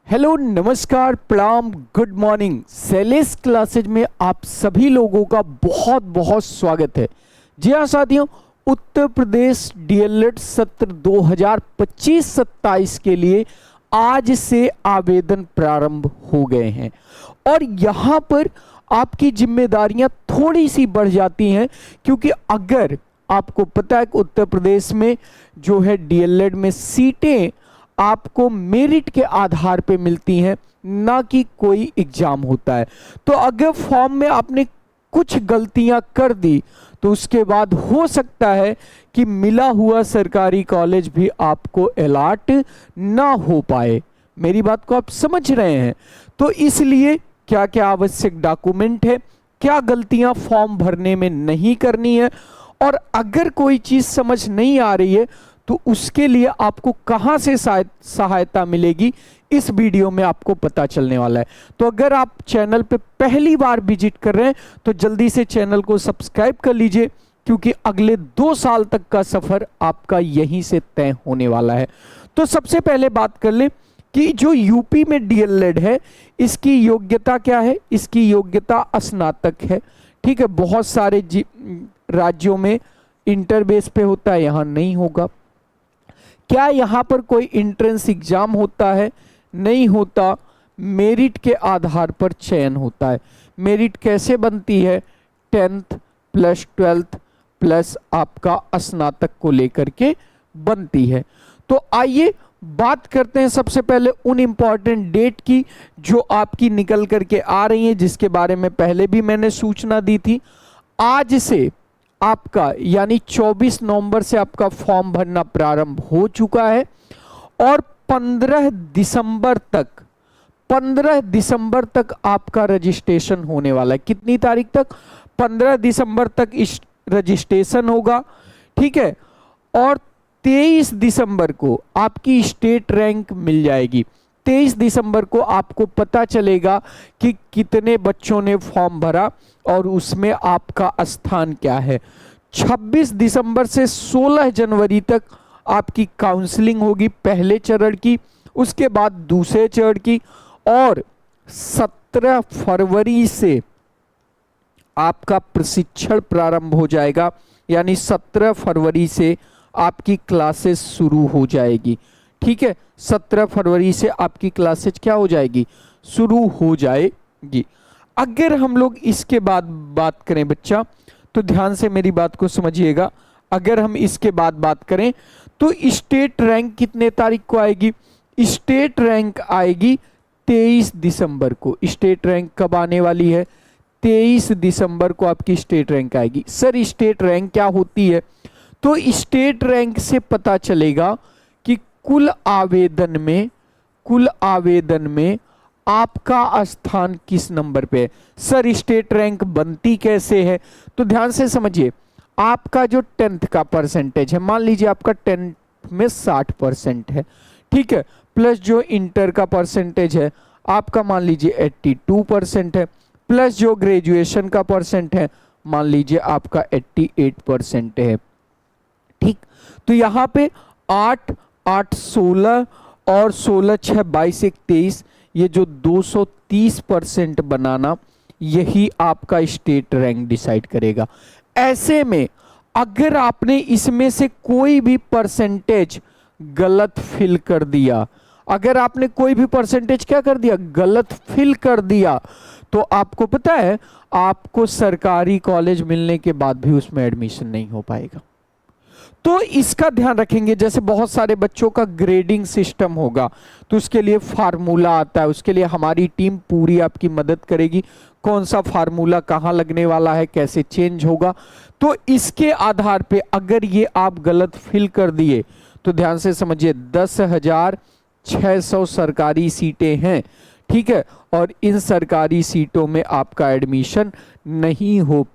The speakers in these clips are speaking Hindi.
हेलो, नमस्कार, प्रणाम, गुड मॉर्निंग। सेलेस क्लासेज में आप सभी लोगों का बहुत बहुत स्वागत है। जी हाँ साथियों, उत्तर प्रदेश डीएलएड सत्र 2025-27 के लिए आज से आवेदन प्रारंभ हो गए हैं और यहाँ पर आपकी जिम्मेदारियां थोड़ी सी बढ़ जाती हैं, क्योंकि अगर आपको पता है कि उत्तर प्रदेश में जो है डीएलएड में सीटें आपको मेरिट के आधार पे मिलती हैं, ना कि कोई एग्जाम होता है। तो अगर फॉर्म में आपने कुछ गलतियां कर दी तो उसके बाद हो सकता है कि मिला हुआ सरकारी कॉलेज भी आपको अलॉट ना हो पाए। मेरी बात को आप समझ रहे हैं? तो इसलिए क्या क्या आवश्यक डॉक्यूमेंट है, क्या गलतियां फॉर्म भरने में नहीं करनी है, और अगर कोई चीज समझ नहीं आ रही है तो उसके लिए आपको कहां से सहायता मिलेगी, इस वीडियो में आपको पता चलने वाला है। तो अगर आप चैनल पे पहली बार विजिट कर रहे हैं तो जल्दी से चैनल को सब्सक्राइब कर लीजिए, क्योंकि अगले 2 साल तक का सफर आपका यहीं से तय होने वाला है। तो सबसे पहले बात कर लें कि जो यूपी में डीएलएड है, इसकी योग्यता क्या है। इसकी योग्यता स्नातक है। ठीक है, बहुत सारे राज्यों में इंटर बेस पे होता है, यहां नहीं होगा। क्या यहाँ पर कोई एंट्रेंस एग्जाम होता है? नहीं होता। मेरिट के आधार पर चयन होता है। मेरिट कैसे बनती है? 10th प्लस 12th प्लस आपका स्नातक को लेकर के बनती है। तो आइए बात करते हैं सबसे पहले उन इंपॉर्टेंट डेट की जो आपकी निकल करके आ रही है, जिसके बारे में पहले भी मैंने सूचना दी थी। आज से आपका यानी 24 नवंबर से आपका फॉर्म भरना प्रारंभ हो चुका है और 15 दिसंबर तक आपका रजिस्ट्रेशन होने वाला है। कितनी तारीख तक? 15 दिसंबर तक इस रजिस्ट्रेशन होगा। ठीक है, और 23 दिसंबर को आपकी स्टेट रैंक मिल जाएगी। 23 दिसंबर को आपको पता चलेगा कि कितने बच्चों ने फॉर्म भरा और उसमें आपका स्थान क्या है। 26 दिसंबर से 16 जनवरी तक आपकी काउंसलिंग होगी, पहले चरण की, उसके बाद दूसरे चरण की, और 17 फरवरी से आपका प्रशिक्षण प्रारंभ हो जाएगा। यानी 17 फरवरी से आपकी क्लासेस शुरू हो जाएगी। ठीक है, 17 फरवरी से आपकी क्लासेज क्या हो जाएगी? शुरू हो जाएगी। अगर हम लोग इसके बाद बात करें बच्चा, तो ध्यान से मेरी बात को समझिएगा। अगर हम इसके बाद बात करें तो स्टेट रैंक कितने तारीख को आएगी? स्टेट रैंक आएगी 23 दिसंबर को। स्टेट रैंक कब आने वाली है? 23 दिसंबर को आपकी स्टेट रैंक आएगी। सर स्टेट रैंक क्या होती है? तो स्टेट रैंक से पता चलेगा कि कुल आवेदन में आपका स्थान किस नंबर पे है। सर स्टेट रैंक बनती कैसे है? तो ध्यान से समझिए। आपका जो 10th का परसेंटेज है, मान लीजिए आपका 10th में 60% है, ठीक है, प्लस जो इंटर का परसेंटेज है आपका मान लीजिए 82% है, प्लस जो ग्रेजुएशन का परसेंट है मान लीजिए आपका 88% है। ठीक, तो यहाँ पे 8, 8, 16 और 16, 6, 22, 1, 23, ये जो 230% बनाना, यही आपका स्टेट रैंक डिसाइड करेगा। ऐसे में अगर आपने इसमें से कोई भी परसेंटेज गलत फिल कर दिया, अगर आपने कोई भी परसेंटेज क्या कर दिया? गलत फिल कर दिया, तो आपको पता है आपको सरकारी कॉलेज मिलने के बाद भी उसमें एडमिशन नहीं हो पाएगा। तो इसका ध्यान रखेंगे। जैसे बहुत सारे बच्चों का ग्रेडिंग सिस्टम होगा, तो उसके लिए फार्मूला आता है, उसके लिए हमारी टीम पूरी आपकी मदद करेगी। कौन सा फार्मूला कहाँ लगने वाला है, कैसे चेंज होगा, तो इसके आधार पे अगर ये आप गलत फिल कर दिए तो ध्यान से समझिए 10,600 सरकारी सीटें हैं। ठीक है, और इन सरकारी सीटों में आपका एडमिशन नहीं हो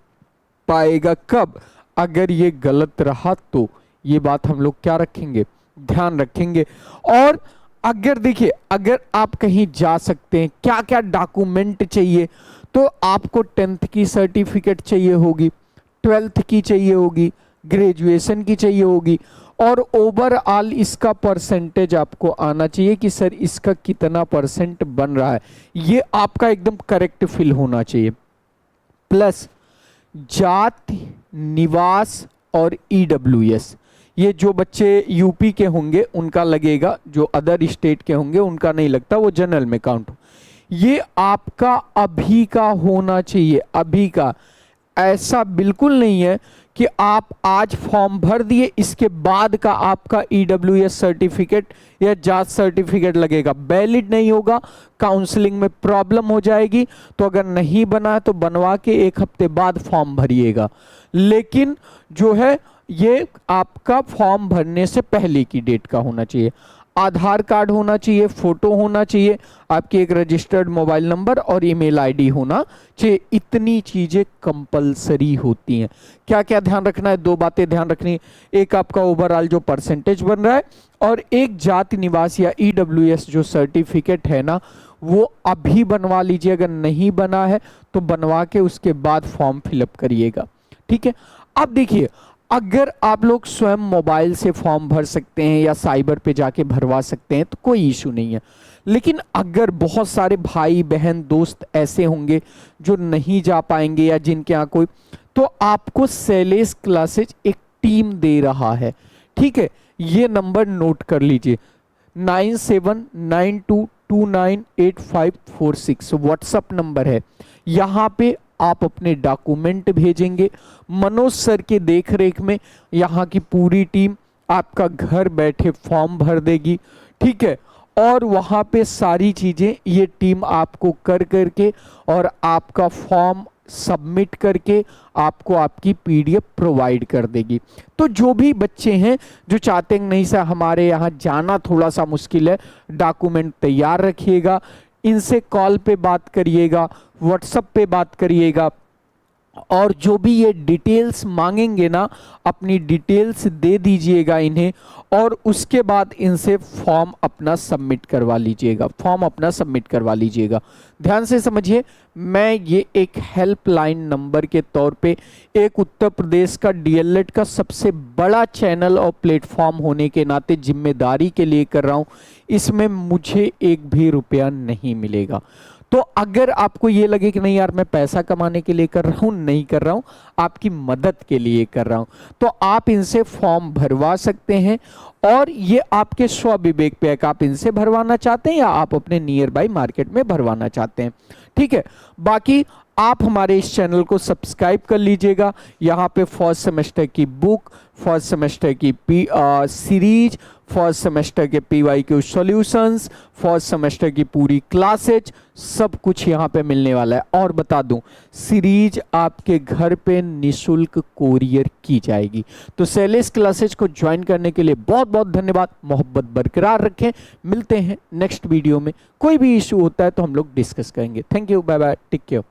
पाएगा। कब? अगर ये गलत रहा तो। ये बात हम लोग क्या रखेंगे? ध्यान रखेंगे। और अगर देखिए, अगर आप कहीं जा सकते हैं, क्या क्या डॉक्यूमेंट चाहिए? तो आपको 10th की सर्टिफिकेट चाहिए होगी, 12th की चाहिए होगी, ग्रेजुएशन की चाहिए होगी, और ओवरऑल इसका परसेंटेज आपको आना चाहिए कि सर इसका कितना परसेंट बन रहा है, ये आपका एकदम करेक्ट फिल होना चाहिए। प्लस जाति, निवास और ईडब्ल्यूएस, ये जो बच्चे यूपी के होंगे उनका लगेगा, जो अदर स्टेट के होंगे उनका नहीं लगता, वो जनरल में काउंट। ये आपका अभी का होना चाहिए, अभी का। ऐसा बिल्कुल नहीं है कि आप आज फॉर्म भर दिए इसके बाद का आपका ईडब्ल्यूएस सर्टिफिकेट या जात सर्टिफिकेट लगेगा, वैलिड नहीं होगा, काउंसलिंग में प्रॉब्लम हो जाएगी। तो अगर नहीं बना है तो बनवा के 1 हफ्ते बाद फॉर्म भरिएगा। लेकिन जो है ये आपका फॉर्म भरने से पहले की डेट का होना चाहिए। आधार कार्ड होना चाहिए, फोटो होना चाहिए, आपकी एक रजिस्टर्ड मोबाइल नंबर और ईमेल आईडी होना चाहिए। इतनी चीजें कंपलसरी होती हैं। क्या क्या ध्यान रखना है? 2 बातें ध्यान रखनी है। एक आपका ओवरऑल जो परसेंटेज बन रहा है, और एक जाति निवास या ईडब्ल्यूएस जो सर्टिफिकेट है ना, वो अभी बनवा लीजिए। अगर नहीं बना है तो बनवा के उसके बाद फॉर्म फिलअप करिएगा, ठीक है। अब देखिए, अगर आप लोग स्वयं मोबाइल से फॉर्म भर सकते हैं या साइबर पे जाके भरवा सकते हैं तो कोई इशू नहीं है। लेकिन अगर बहुत सारे भाई बहन दोस्त ऐसे होंगे जो नहीं जा पाएंगे या जिनके यहाँ कोई, तो आपको शैलेश क्लासेज एक टीम दे रहा है, ठीक है। ये नंबर नोट कर लीजिए, 9792298546 व्हाट्सएप नंबर है। यहाँ पे आप अपने डॉक्यूमेंट भेजेंगे, मनोज सर के देखरेख में यहाँ की पूरी टीम आपका घर बैठे फॉर्म भर देगी, ठीक है। और वहाँ पे सारी चीज़ें ये टीम आपको कर करके और आपका फॉर्म सबमिट करके आपको आपकी पीडीएफ प्रोवाइड कर देगी। तो जो भी बच्चे हैं जो चाहते हैं नहीं सर हमारे यहाँ जाना थोड़ा सा मुश्किल है, डॉक्यूमेंट तैयार रखिएगा, इनसे कॉल पे बात करिएगा, व्हाट्सएप पे बात करिएगा, और जो भी ये डिटेल्स मांगेंगे ना, अपनी डिटेल्स दे दीजिएगा इन्हें, और उसके बाद इनसे फॉर्म अपना सबमिट करवा लीजिएगा, फॉर्म अपना सबमिट करवा लीजिएगा। ध्यान से समझिए, मैं ये एक हेल्पलाइन नंबर के तौर पे एक उत्तर प्रदेश का डीएलएड का सबसे बड़ा चैनल और प्लेटफॉर्म होने के नाते जिम्मेदारी के लिए कर रहा हूँ। इसमें मुझे एक भी रुपया नहीं मिलेगा। तो अगर आपको ये लगे कि नहीं यार मैं पैसा कमाने के लिए कर रहा हूँ, नहीं कर रहा हूँ, आपकी मदद के लिए कर रहा हूँ, तो आप इनसे फॉर्म भरवा सकते हैं। और ये आपके स्व विवेक पे है कि आप इनसे भरवाना चाहते हैं या आप अपने नियर बाई मार्केट में भरवाना चाहते हैं, ठीक है। बाकी आप हमारे इस चैनल को सब्सक्राइब कर लीजिएगा। यहाँ पे फर्स्ट सेमेस्टर की बुक, फर्स्ट सेमेस्टर की सीरीज, फर्स्ट सेमेस्टर के PYQ सॉल्यूशंस, फर्स्ट सेमेस्टर की पूरी क्लासेज, सब कुछ यहाँ पे मिलने वाला है। और बता दूं, सीरीज आपके घर पे निशुल्क कोरियर की जाएगी। तो शैलेश क्लासेज को ज्वाइन करने के लिए बहुत बहुत धन्यवाद। मोहब्बत बरकरार रखें। मिलते हैं नेक्स्ट वीडियो में। कोई भी इशू होता है तो हम लोग डिस्कस करेंगे। Thank you, bye bye, take care.